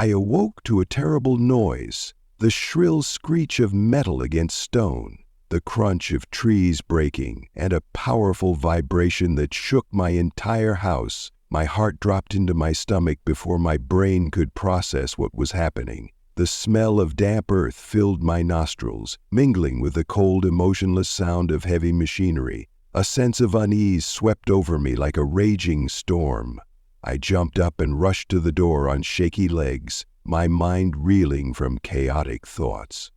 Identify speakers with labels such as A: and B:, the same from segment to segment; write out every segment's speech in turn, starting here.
A: I awoke to a terrible noise, the shrill screech of metal against stone, the crunch of trees breaking, and a powerful vibration that shook my entire house. My heart dropped into my stomach before my brain could process what was happening. The smell of damp earth filled my nostrils, mingling with the cold, emotionless sound of heavy machinery. A sense of unease swept over me like a raging storm. I jumped up and rushed to the door on shaky legs, my mind reeling from chaotic thoughts.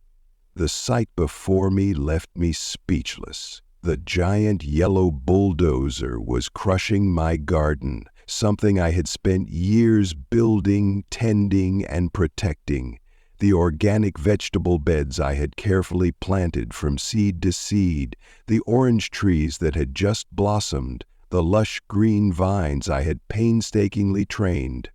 A: The sight before me left me speechless. The giant yellow bulldozer was crushing my garden, something I had spent years building, tending, and protecting. The organic vegetable beds I had carefully planted from seed to seed, the orange trees that had just blossomed, the lush green vines I had painstakingly trained,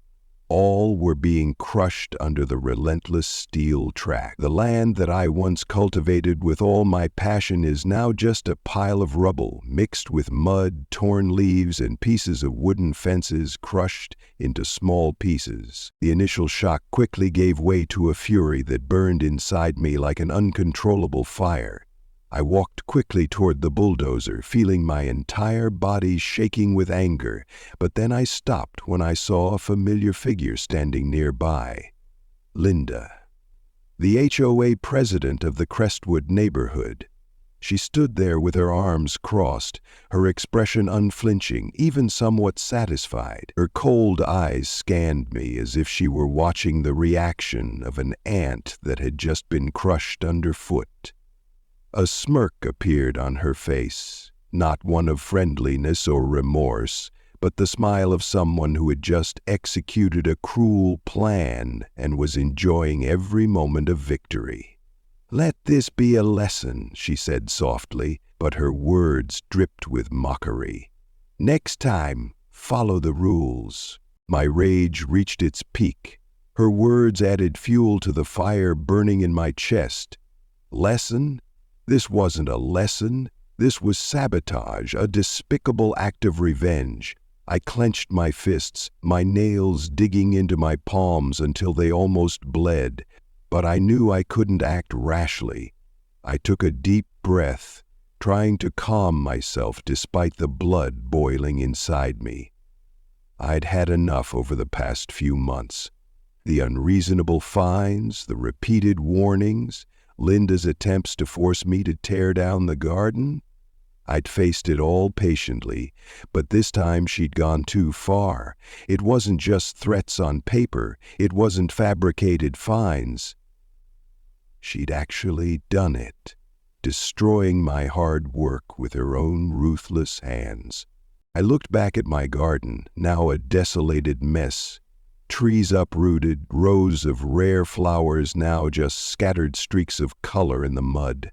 A: all were being crushed under the relentless steel track. The land that I once cultivated with all my passion is now just a pile of rubble, mixed with mud, torn leaves, and pieces of wooden fences crushed into small pieces. The initial shock quickly gave way to a fury that burned inside me like an uncontrollable fire. I walked quickly toward the bulldozer, feeling my entire body shaking with anger, but then I stopped when I saw a familiar figure standing nearby. Linda, the HOA president of the Crestwood neighborhood. She stood there with her arms crossed, her expression unflinching, even somewhat satisfied. Her cold eyes scanned me as if she were watching the reaction of an ant that had just been crushed underfoot. A smirk appeared on her face, not one of friendliness or remorse, but the smile of someone who had just executed a cruel plan and was enjoying every moment of victory. "Let this be a lesson," she said softly, but her words dripped with mockery. "Next time, follow the rules." My rage reached its peak. Her words added fuel to the fire burning in my chest. Lesson? This wasn't a lesson. This was sabotage, a despicable act of revenge. I clenched my fists, my nails digging into my palms until they almost bled, but I knew I couldn't act rashly. I took a deep breath, trying to calm myself despite the blood boiling inside me. I'd had enough over the past few months. The unreasonable fines, the repeated warnings, Linda's attempts to force me to tear down the garden. I'd faced it all patiently, but this time she'd gone too far. It wasn't just threats on paper, it wasn't fabricated fines. She'd actually done it, destroying my hard work with her own ruthless hands. I looked back at my garden, now a desolated mess. Trees uprooted, rows of rare flowers now just scattered streaks of color in the mud.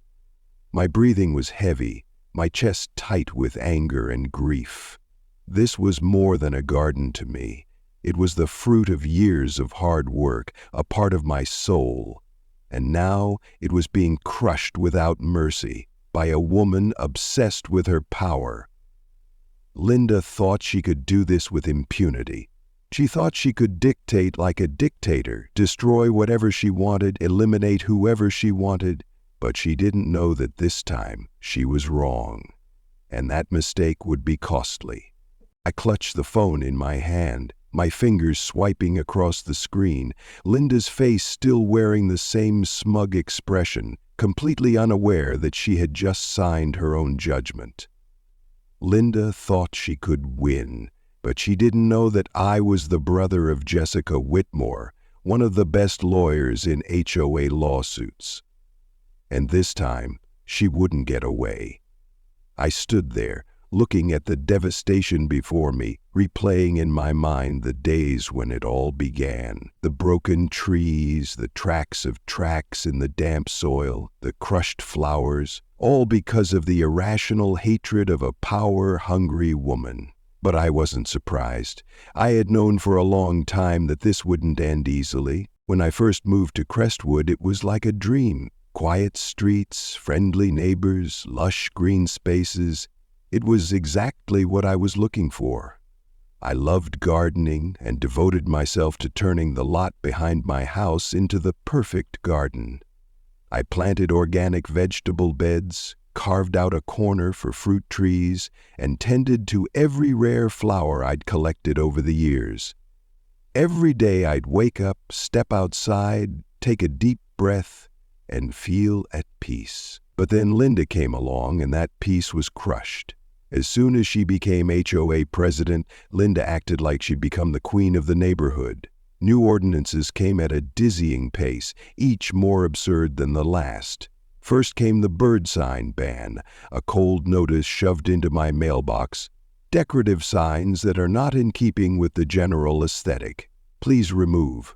A: My breathing was heavy, my chest tight with anger and grief. This was more than a garden to me. It was the fruit of years of hard work, a part of my soul. And now it was being crushed without mercy by a woman obsessed with her power. Linda thought she could do this with impunity. She thought she could dictate like a dictator, destroy whatever she wanted, eliminate whoever she wanted, but she didn't know that this time she was wrong, and that mistake would be costly. I clutched the phone in my hand, my fingers swiping across the screen, Linda's face still wearing the same smug expression, completely unaware that she had just signed her own judgment. Linda thought she could win, but she didn't know that I was the brother of Jessica Whitmore, one of the best lawyers in HOA lawsuits. And this time, she wouldn't get away. I stood there, looking at the devastation before me, replaying in my mind the days when it all began. The broken trees, the tracks in the damp soil, the crushed flowers, all because of the irrational hatred of a power-hungry woman. But I wasn't surprised. I had known for a long time that this wouldn't end easily. When I first moved to Crestwood, it was like a dream. Quiet streets, friendly neighbors, lush green spaces. It was exactly what I was looking for. I loved gardening and devoted myself to turning the lot behind my house into the perfect garden. I planted organic vegetable beds, carved out a corner for fruit trees, and tended to every rare flower I'd collected over the years. Every day I'd wake up, step outside, take a deep breath, and feel at peace. But then Linda came along and that peace was crushed. As soon as she became HOA president, Linda acted like she'd become the queen of the neighborhood. New ordinances came at a dizzying pace, each more absurd than the last. First came the bird sign ban, a cold notice shoved into my mailbox. Decorative signs that are not in keeping with the general aesthetic. Please remove.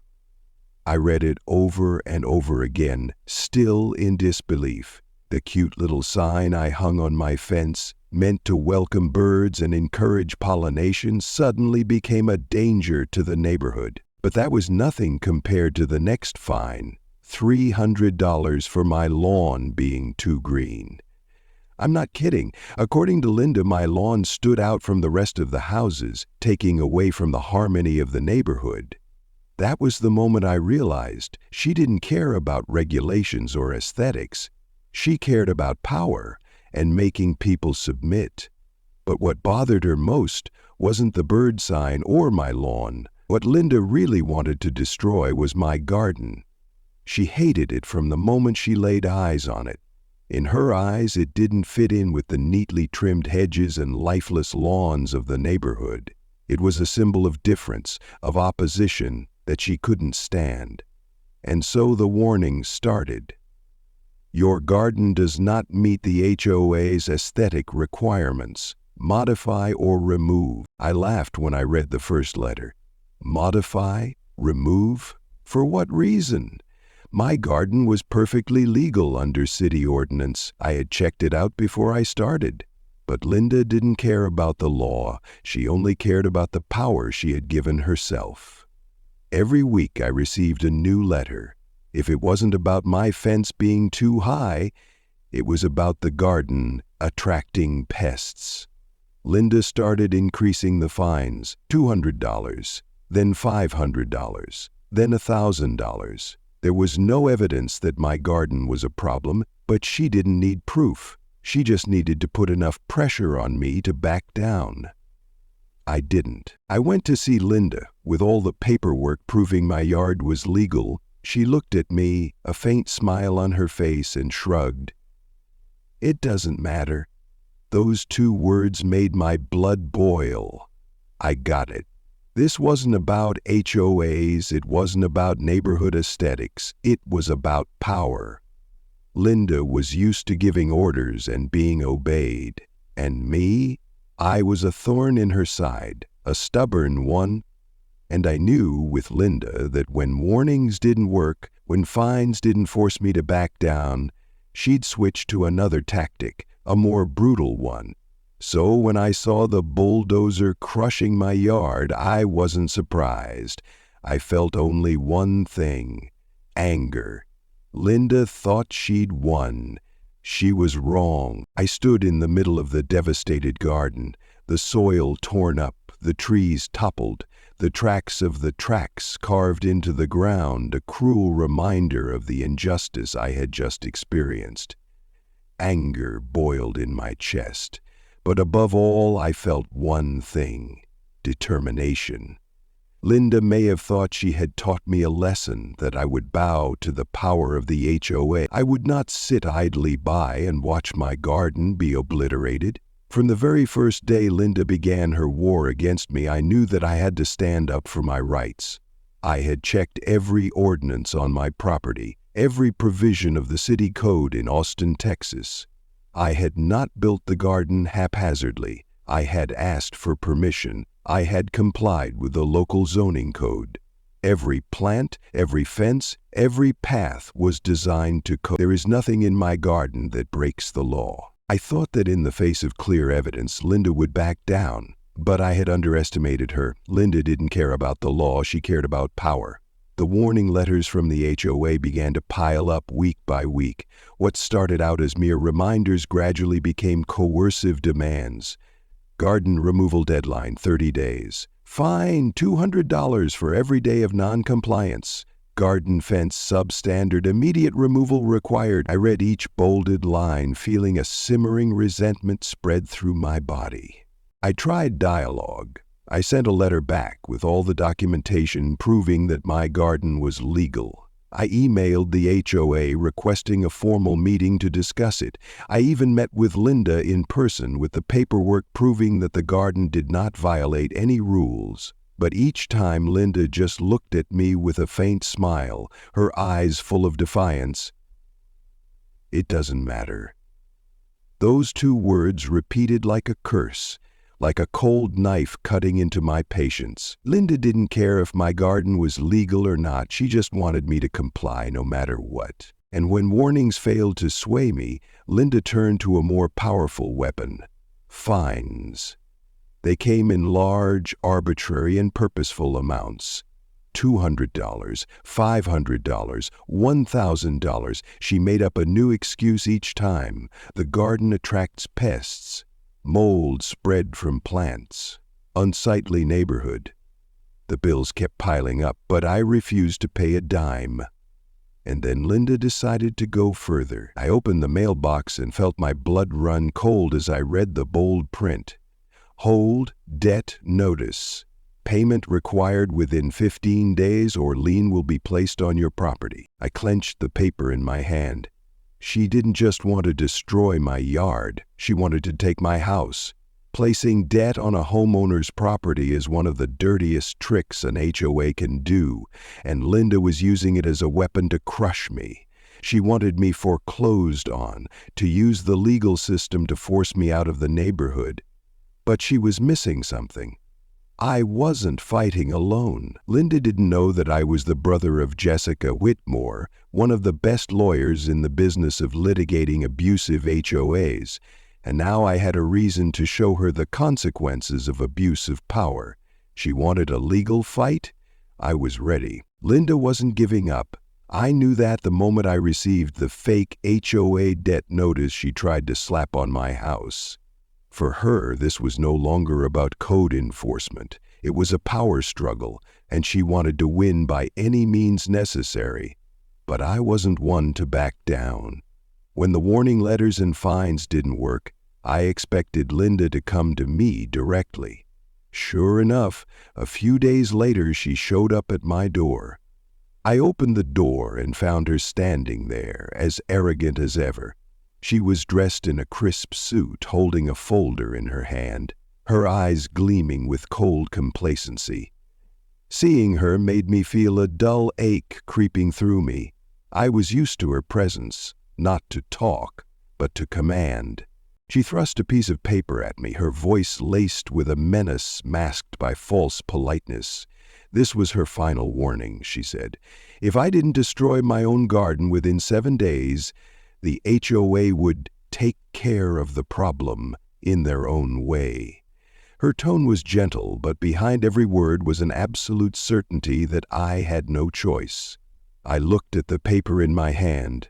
A: I read it over and over again, still in disbelief. The cute little sign I hung on my fence, meant to welcome birds and encourage pollination, suddenly became a danger to the neighborhood. But that was nothing compared to the next fine, $300 for my lawn being too green. I'm not kidding. According to Linda, my lawn stood out from the rest of the houses, taking away from the harmony of the neighborhood. That was the moment I realized she didn't care about regulations or aesthetics. She cared about power and making people submit. But what bothered her most wasn't the bird sign or my lawn. What Linda really wanted to destroy was my garden. She hated it from the moment she laid eyes on it. In her eyes, it didn't fit in with the neatly trimmed hedges and lifeless lawns of the neighborhood. It was a symbol of difference, of opposition that she couldn't stand. And so the warning started. Your garden does not meet the HOA's aesthetic requirements. Modify or remove. I laughed when I read the first letter. Modify? Remove? For what reason? My garden was perfectly legal under city ordinance. I had checked it out before I started. But Linda didn't care about the law. She only cared about the power she had given herself. Every week I received a new letter. If it wasn't about my fence being too high, it was about the garden attracting pests. Linda started increasing the fines, $200, then $500, then $1,000. There was no evidence that my garden was a problem, but she didn't need proof. She just needed to put enough pressure on me to back down. I didn't. I went to see Linda, with all the paperwork proving my yard was legal. She looked at me, a faint smile on her face, and shrugged. It doesn't matter. Those two words made my blood boil. I got it. This wasn't about HOAs, it wasn't about neighborhood aesthetics, it was about power. Linda was used to giving orders and being obeyed. And me? I was a thorn in her side, a stubborn one. And I knew with Linda that when warnings didn't work, when fines didn't force me to back down, she'd switch to another tactic, a more brutal one. So when I saw the bulldozer crushing my yard, I wasn't surprised. I felt only one thing: anger. Linda thought she'd won. She was wrong. I stood in the middle of the devastated garden, the soil torn up, the trees toppled, the tracks of the tracks carved into the ground, a cruel reminder of the injustice I had just experienced. Anger boiled in my chest. But above all, I felt one thing: determination. Linda may have thought she had taught me a lesson, that I would bow to the power of the HOA. I would not sit idly by and watch my garden be obliterated. From the very first day Linda began her war against me, I knew that I had to stand up for my rights. I had checked every ordinance on my property, every provision of the city code in Austin, Texas. I had not built the garden haphazardly. I had asked for permission. I had complied with the local zoning code. Every plant, every fence, every path was designed to code. There is nothing in my garden that breaks the law. I thought that in the face of clear evidence, Linda would back down. But I had underestimated her. Linda didn't care about the law. She cared about power. The warning letters from the HOA began to pile up week by week. What started out as mere reminders gradually became coercive demands. Garden removal deadline, 30 days. Fine, $200 for every day of non-compliance. Garden fence substandard, immediate removal required. I read each bolded line, feeling a simmering resentment spread through my body. I tried dialogue. I sent a letter back with all the documentation proving that my garden was legal. I emailed the HOA requesting a formal meeting to discuss it. I even met with Linda in person with the paperwork proving that the garden did not violate any rules. But each time Linda just looked at me with a faint smile, her eyes full of defiance. It doesn't matter. Those two words repeated like a curse, like a cold knife cutting into my patience. Linda didn't care if my garden was legal or not. She just wanted me to comply no matter what. And when warnings failed to sway me, Linda turned to a more powerful weapon: fines. They came in large, arbitrary, and purposeful amounts. $200, $500, $1,000. She made up a new excuse each time. The garden attracts pests. Mold spread from plants. Unsightly neighborhood. The bills kept piling up, but I refused to pay a dime. And then Linda decided to go further. I opened the mailbox and felt my blood run cold as I read the bold print. Hold debt notice. Payment required within 15 days or lien will be placed on your property. I clenched the paper in my hand. She didn't just want to destroy my yard. She wanted to take my house. Placing debt on a homeowner's property is one of the dirtiest tricks an HOA can do, and Linda was using it as a weapon to crush me. She wanted me foreclosed on, to use the legal system to force me out of the neighborhood. But she was missing something. I wasn't fighting alone. Linda didn't know that I was the brother of Jessica Whitmore, one of the best lawyers in the business of litigating abusive HOAs, and now I had a reason to show her the consequences of abuse of power. She wanted a legal fight? I was ready. Linda wasn't giving up. I knew that the moment I received the fake HOA debt notice she tried to slap on my house. For her, this was no longer about code enforcement. It was a power struggle, and she wanted to win by any means necessary. But I wasn't one to back down. When the warning letters and fines didn't work, I expected Linda to come to me directly. Sure enough, a few days later she showed up at my door. I opened the door and found her standing there, as arrogant as ever. She was dressed in a crisp suit, holding a folder in her hand, her eyes gleaming with cold complacency. Seeing her made me feel a dull ache creeping through me. I was used to her presence, not to talk, but to command. She thrust a piece of paper at me, her voice laced with a menace masked by false politeness. This was her final warning, she said. If I didn't destroy my own garden within 7 days, the HOA would take care of the problem in their own way. Her tone was gentle, but behind every word was an absolute certainty that I had no choice. I looked at the paper in my hand,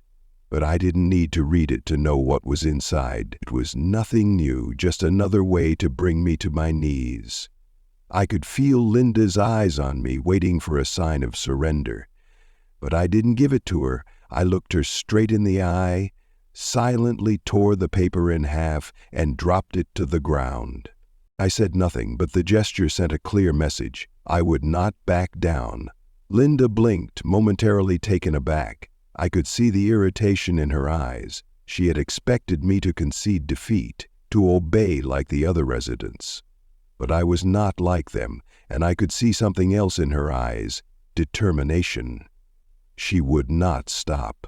A: but I didn't need to read it to know what was inside. It was nothing new, just another way to bring me to my knees. I could feel Linda's eyes on me, waiting for a sign of surrender. But I didn't give it to her. I looked her straight in the eye, silently tore the paper in half, and dropped it to the ground. I said nothing, but the gesture sent a clear message. I would not back down. Linda blinked, momentarily taken aback. I could see the irritation in her eyes. She had expected me to concede defeat, to obey like the other residents. But I was not like them, and I could see something else in her eyes: determination. She would not stop.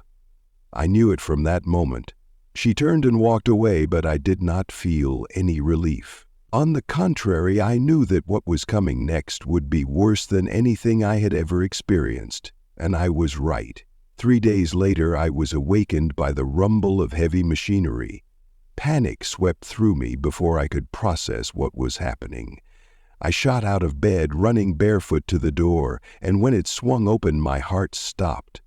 A: I knew it from that moment. She turned and walked away, but I did not feel any relief. On the contrary, I knew that what was coming next would be worse than anything I had ever experienced, and I was right. 3 days later, I was awakened by the rumble of heavy machinery. Panic swept through me before I could process what was happening. I shot out of bed, running barefoot to the door, and when it swung open, my heart stopped.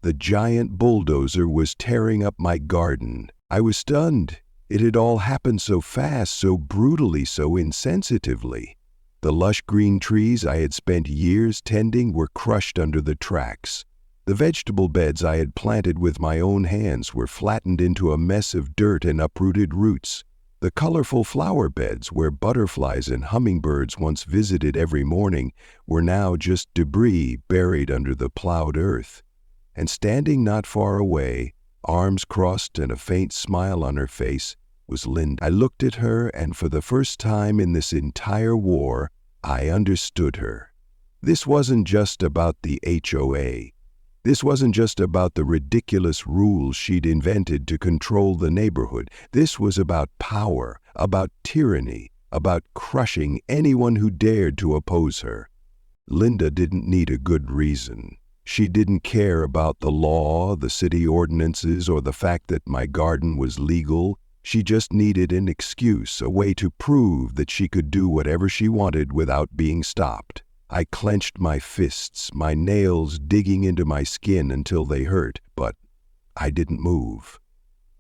A: The giant bulldozer was tearing up my garden. I was stunned. It had all happened so fast, so brutally, so insensitively. The lush green trees I had spent years tending were crushed under the tracks. The vegetable beds I had planted with my own hands were flattened into a mess of dirt and uprooted roots. The colorful flower beds where butterflies and hummingbirds once visited every morning were now just debris buried under the plowed earth. And standing not far away, arms crossed and a faint smile on her face, was Linda. I looked at her, and for the first time in this entire war, I understood her. This wasn't just about the HOA. This wasn't just about the ridiculous rules she'd invented to control the neighborhood. This was about power, about tyranny, about crushing anyone who dared to oppose her. Linda didn't need a good reason. She didn't care about the law, the city ordinances, or the fact that my garden was legal. She just needed an excuse, a way to prove that she could do whatever she wanted without being stopped. I clenched my fists, my nails digging into my skin until they hurt, but I didn't move.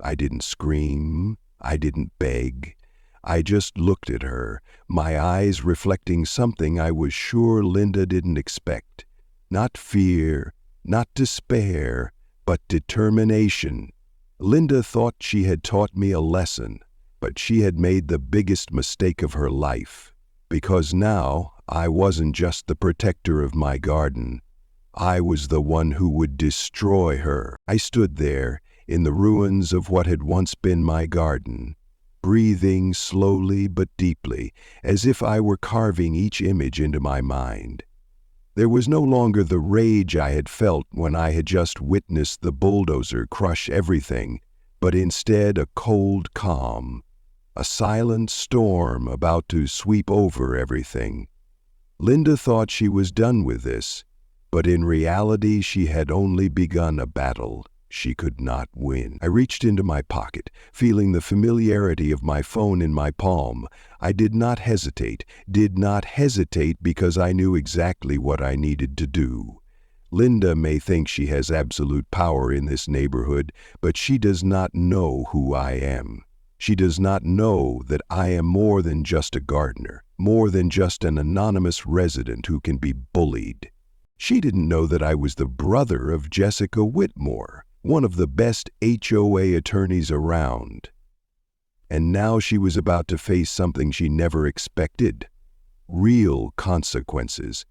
A: I didn't scream. I didn't beg. I just looked at her, my eyes reflecting something I was sure Linda didn't expect. Not fear, not despair, but determination. Linda thought she had taught me a lesson, but she had made the biggest mistake of her life. Because now I wasn't just the protector of my garden. I was the one who would destroy her. I stood there, in the ruins of what had once been my garden, breathing slowly but deeply, as if I were carving each image into my mind. There was no longer the rage I had felt when I had just witnessed the bulldozer crush everything, but instead a cold calm, a silent storm about to sweep over everything. Linda thought she was done with this, but in reality she had only begun a battle she could not win. I reached into my pocket, feeling the familiarity of my phone in my palm. I did not hesitate because I knew exactly what I needed to do. Linda may think she has absolute power in this neighborhood, but she does not know who I am. She does not know that I am more than just a gardener, more than just an anonymous resident who can be bullied. She didn't know that I was the brother of Jessica Whitmore, one of the best HOA attorneys around. And now she was about to face something she never expected: real consequences.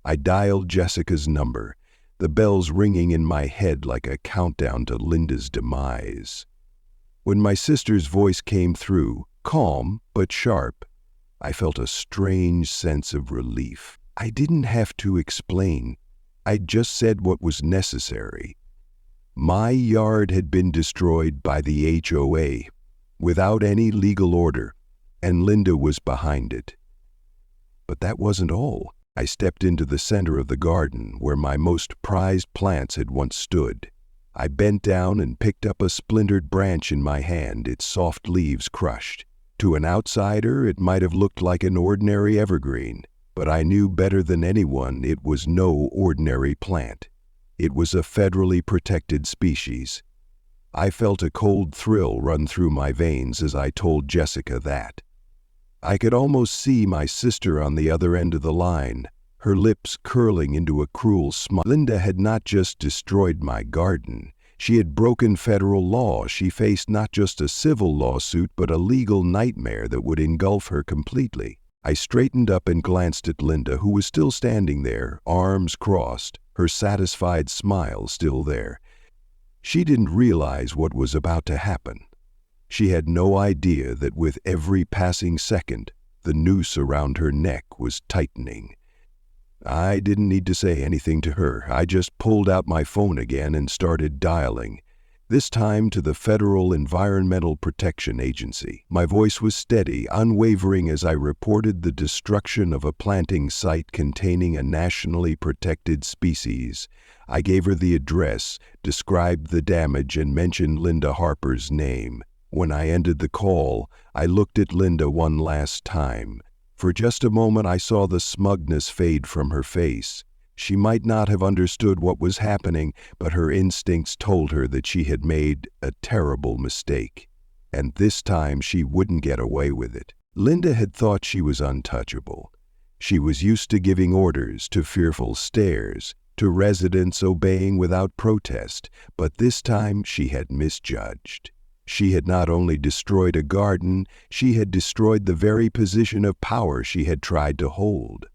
A: I dialed Jessica's number, the bells ringing in my head like a countdown to Linda's demise. When my sister's voice came through, calm but sharp, I felt a strange sense of relief. I didn't have to explain. I just said what was necessary. My yard had been destroyed by the HOA, without any legal order, and Linda was behind it. But that wasn't all. I stepped into the center of the garden where my most prized plants had once stood. I bent down and picked up a splintered branch in my hand, its soft leaves crushed. To an outsider, it might have looked like an ordinary evergreen, but I knew better than anyone it was no ordinary plant. It was a federally protected species. I felt a cold thrill run through my veins as I told Jessica that. I could almost see my sister on the other end of the line, her lips curling into a cruel smile. Linda had not just destroyed my garden. She had broken federal law. She faced not just a civil lawsuit, but a legal nightmare that would engulf her completely. I straightened up and glanced at Linda, who was still standing there, arms crossed, her satisfied smile still there. She didn't realize what was about to happen. She had no idea that with every passing second, the noose around her neck was tightening. I didn't need to say anything to her. I just pulled out my phone again and started dialing, this time to the Federal Environmental Protection Agency. My voice was steady, unwavering as I reported the destruction of a planting site containing a nationally protected species. I gave her the address, described the damage, and mentioned Linda Harper's name. When I ended the call, I looked at Linda one last time. For just a moment I saw the smugness fade from her face. She might not have understood what was happening, but her instincts told her that she had made a terrible mistake. And this time she wouldn't get away with it. Linda had thought she was untouchable. She was used to giving orders, to fearful stares, to residents obeying without protest, but this time she had misjudged. She had not only destroyed a garden, she had destroyed the very position of power she had tried to hold.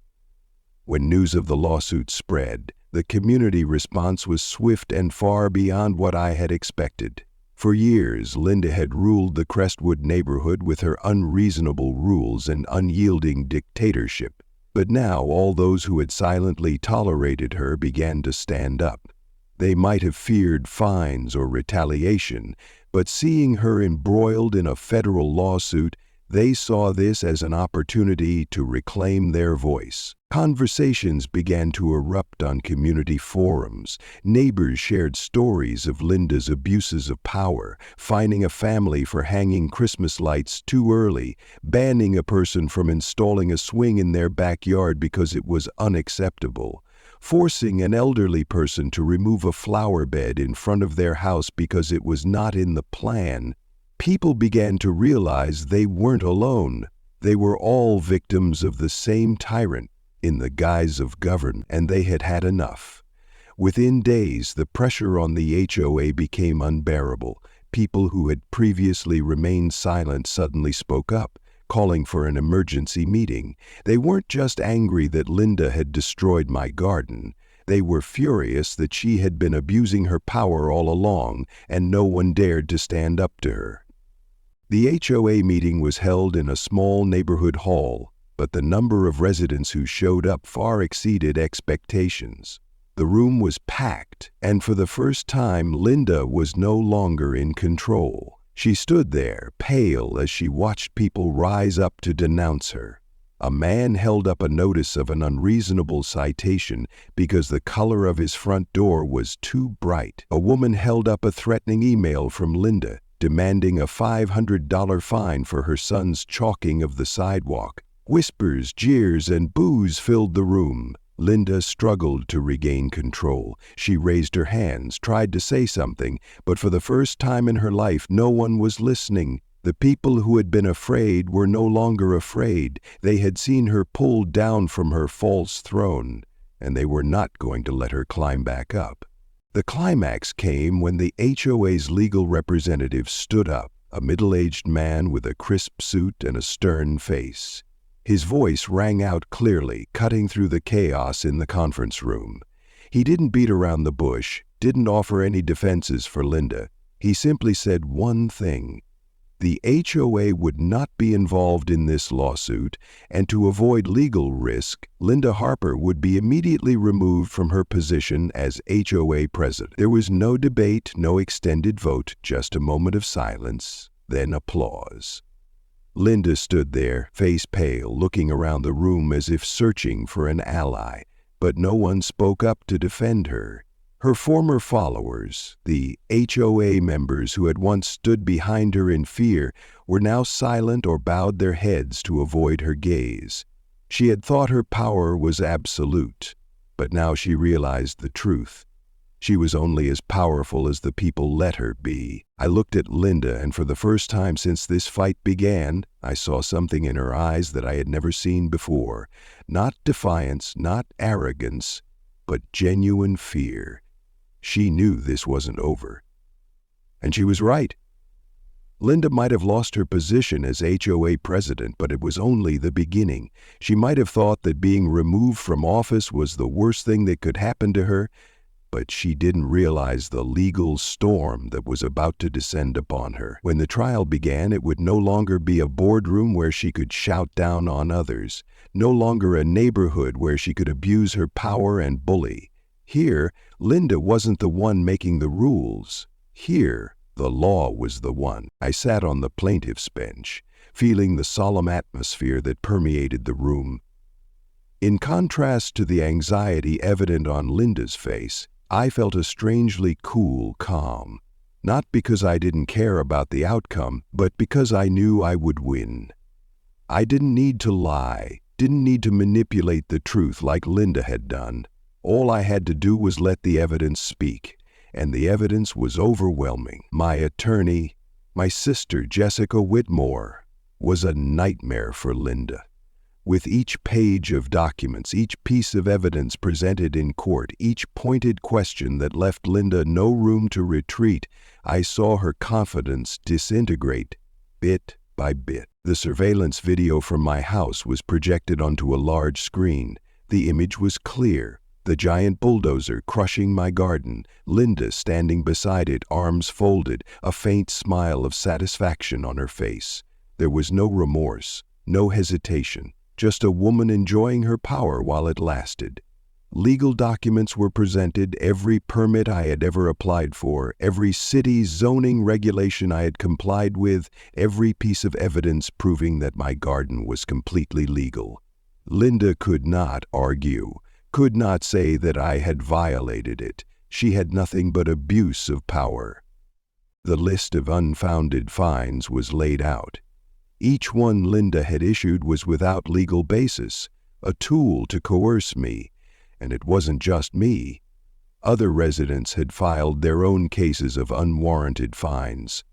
A: When news of the lawsuit spread, the community response was swift and far beyond what I had expected. For years, Linda had ruled the Crestwood neighborhood with her unreasonable rules and unyielding dictatorship. But now all those who had silently tolerated her began to stand up. They might have feared fines or retaliation, but seeing her embroiled in a federal lawsuit, they saw this as an opportunity to reclaim their voice. Conversations began to erupt on community forums. Neighbors shared stories of Linda's abuses of power, fining a family for hanging Christmas lights too early, banning a person from installing a swing in their backyard because it was unacceptable, forcing an elderly person to remove a flower bed in front of their house because it was not in the plan. People began to realize they weren't alone. They were all victims of the same tyrant in the guise of government, and they had had enough. Within days, the pressure on the HOA became unbearable. People who had previously remained silent suddenly spoke up, calling for an emergency meeting. They weren't just angry that Linda had destroyed my garden. They were furious that she had been abusing her power all along, and no one dared to stand up to her. The HOA meeting was held in a small neighborhood hall, but the number of residents who showed up far exceeded expectations. The room was packed, and for the first time, Linda was no longer in control. She stood there, pale, as she watched people rise up to denounce her. A man held up a notice of an unreasonable citation because the color of his front door was too bright. A woman held up a threatening email from Linda, demanding a $500 fine for her son's chalking of the sidewalk. Whispers, jeers, and boos filled the room. Linda struggled to regain control. She raised her hands, tried to say something, but for the first time in her life, no one was listening. The people who had been afraid were no longer afraid. They had seen her pulled down from her false throne, and they were not going to let her climb back up. The climax came when the HOA's legal representative stood up, a middle-aged man with a crisp suit and a stern face. His voice rang out clearly, cutting through the chaos in the conference room. He didn't beat around the bush, didn't offer any defenses for Linda. He simply said one thing: the HOA would not be involved in this lawsuit, and to avoid legal risk, Linda Harper would be immediately removed from her position as HOA president. There was no debate, no extended vote, just a moment of silence, then applause. Linda stood there, face pale, looking around the room as if searching for an ally, but no one spoke up to defend her. Her former followers, the HOA members who had once stood behind her in fear, were now silent or bowed their heads to avoid her gaze. She had thought her power was absolute, but now she realized the truth. She was only as powerful as the people let her be. I looked at Linda, and for the first time since this fight began, I saw something in her eyes that I had never seen before. Not defiance, not arrogance, but genuine fear. She knew this wasn't over. And she was right. Linda might have lost her position as HOA president, but it was only the beginning. She might have thought that being removed from office was the worst thing that could happen to her, but she didn't realize the legal storm that was about to descend upon her. When the trial began, it would no longer be a boardroom where she could shout down on others, no longer a neighborhood where she could abuse her power and bully. Here, Linda wasn't the one making the rules. Here, the law was the one. I sat on the plaintiff's bench, feeling the solemn atmosphere that permeated the room. In contrast to the anxiety evident on Linda's face, I felt a strangely cool calm, not because I didn't care about the outcome, but because I knew I would win. I didn't need to lie, didn't need to manipulate the truth like Linda had done. All I had to do was let the evidence speak, and the evidence was overwhelming. My attorney, my sister Jessica Whitmore, was a nightmare for Linda. With each page of documents, each piece of evidence presented in court, each pointed question that left Linda no room to retreat, I saw her confidence disintegrate bit by bit. The surveillance video from my house was projected onto a large screen. The image was clear. The giant bulldozer crushing my garden, Linda standing beside it, arms folded, a faint smile of satisfaction on her face. There was no remorse, no hesitation, just a woman enjoying her power while it lasted. Legal documents were presented, every permit I had ever applied for, every city zoning regulation I had complied with, every piece of evidence proving that my garden was completely legal. Linda could not argue, could not say that I had violated it. She had nothing but abuse of power. The list of unfounded fines was laid out. Each one Linda had issued was without legal basis, a tool to coerce me. And it wasn't just me. Other residents had filed their own cases of unwarranted fines.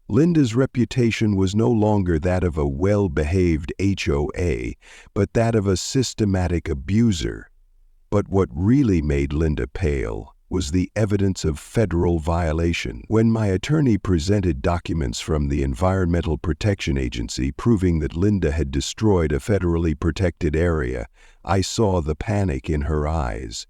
A: Linda's reputation was no longer that of a well-behaved HOA, but that of a systematic abuser. But what really made Linda pale was the evidence of federal violation. When my attorney presented documents from the Environmental Protection Agency proving that Linda had destroyed a federally protected area, I saw the panic in her eyes.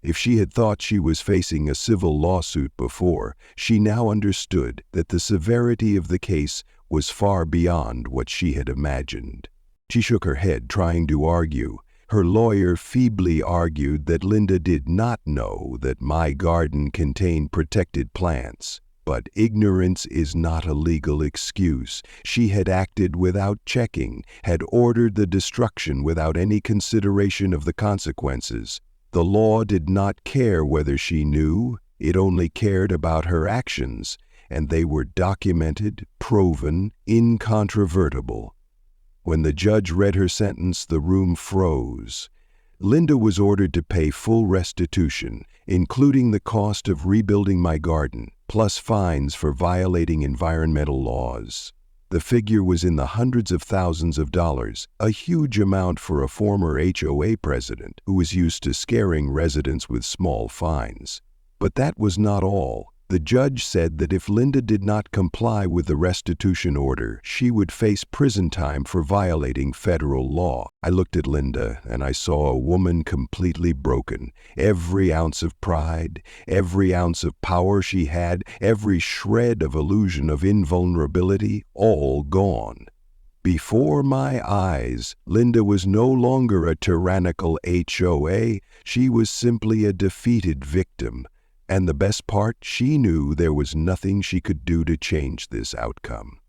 A: If she had thought she was facing a civil lawsuit before, she now understood that the severity of the case was far beyond what she had imagined. She shook her head, trying to argue. Her lawyer feebly argued that Linda did not know that my garden contained protected plants. But ignorance is not a legal excuse. She had acted without checking, had ordered the destruction without any consideration of the consequences. The law did not care whether she knew, it only cared about her actions, and they were documented, proven, incontrovertible. When the judge read her sentence, the room froze. Linda was ordered to pay full restitution, including the cost of rebuilding my garden, plus fines for violating environmental laws. The figure was in the hundreds of thousands of dollars, a huge amount for a former HOA president who was used to scaring residents with small fines. But that was not all. The judge said that if Linda did not comply with the restitution order, she would face prison time for violating federal law. I looked at Linda and I saw a woman completely broken. Every ounce of pride, every ounce of power she had, every shred of illusion of invulnerability, all gone. Before my eyes, Linda was no longer a tyrannical HOA. She was simply a defeated victim. And the best part, she knew there was nothing she could do to change this outcome.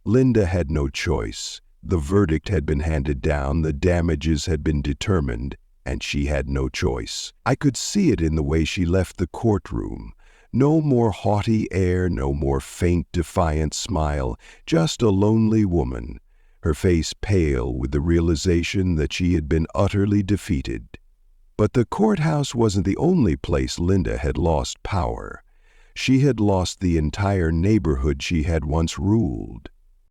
A: Linda had no choice. The verdict had been handed down, the damages had been determined, and she had no choice. I could see it in the way she left the courtroom. No more haughty air, no more faint, defiant smile, just a lonely woman, her face pale with the realization that she had been utterly defeated. But the courthouse wasn't the only place Linda had lost power. She had lost the entire neighborhood she had once ruled.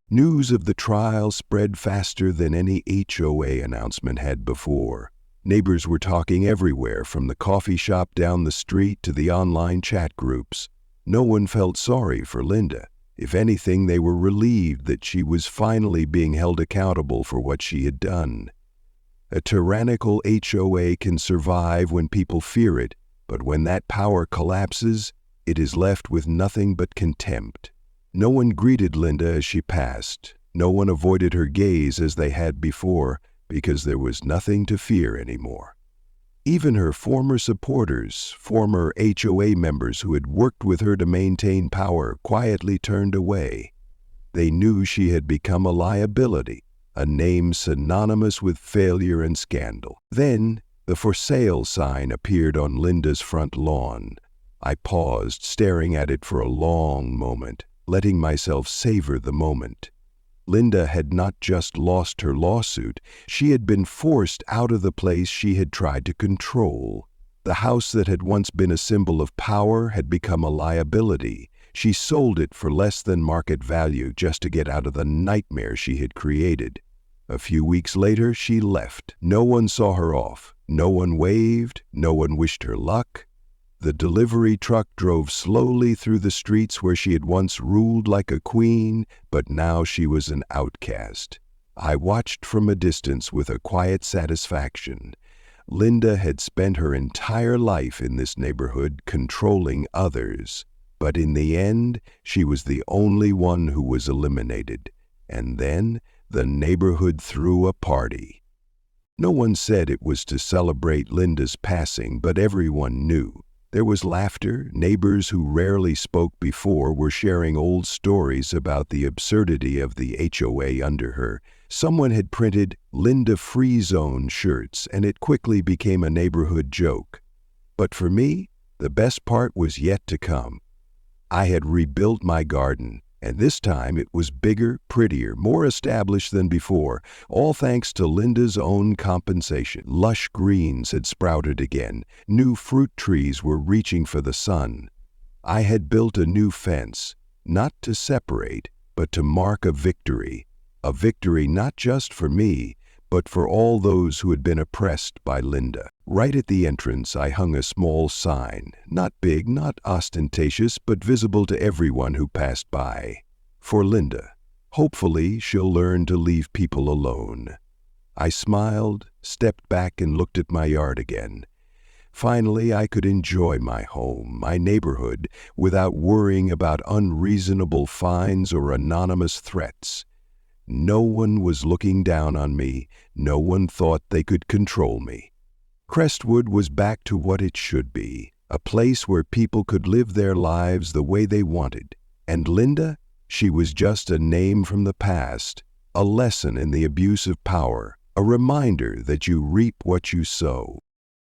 A: News of the trial spread faster than any HOA announcement had before. Neighbors were talking everywhere, from the coffee shop down the street to the online chat groups. No one felt sorry for Linda. If anything, they were relieved that she was finally being held accountable for what she had done. A tyrannical HOA can survive when people fear it, but when that power collapses, it is left with nothing but contempt. No one greeted Linda as she passed. No one avoided her gaze as they had before, because there was nothing to fear anymore. Even her former supporters, former HOA members who had worked with her to maintain power, quietly turned away. They knew she had become a liability, a name synonymous with failure and scandal. Then, the for sale sign appeared on Linda's front lawn. I paused, staring at it for a long moment, letting myself savor the moment. Linda had not just lost her lawsuit, she had been forced out of the place she had tried to control. The house that had once been a symbol of power had become a liability. She sold it for less than market value just to get out of the nightmare she had created. A few weeks later, she left. No one saw her off. No one waved. No one wished her luck. The delivery truck drove slowly through the streets where she had once ruled like a queen, but now she was an outcast. I watched from a distance with a quiet satisfaction. Linda had spent her entire life in this neighborhood controlling others, but in the end, she was the only one who was eliminated. And then, the neighborhood threw a party. No one said it was to celebrate Linda's passing, but everyone knew. There was laughter. Neighbors who rarely spoke before were sharing old stories about the absurdity of the HOA under her. Someone had printed "Linda Free Zone" shirts, and it quickly became a neighborhood joke. But for me, the best part was yet to come. I had rebuilt my garden, and this time it was bigger, prettier, more established than before, all thanks to Linda's own compensation. Lush greens had sprouted again. New fruit trees were reaching for the sun. I had built a new fence, not to separate, but to mark a victory not just for me, but for all those who had been oppressed by Linda. Right at the entrance, I hung a small sign, not big, not ostentatious, but visible to everyone who passed by. For Linda. Hopefully, she'll learn to leave people alone. I smiled, stepped back, and looked at my yard again. Finally, I could enjoy my home, my neighborhood, without worrying about unreasonable fines or anonymous threats. No one was looking down on me. No one thought they could control me. Crestwood was back to what it should be, a place where people could live their lives the way they wanted. And Linda? She was just a name from the past, a lesson in the abuse of power, a reminder that you reap what you sow.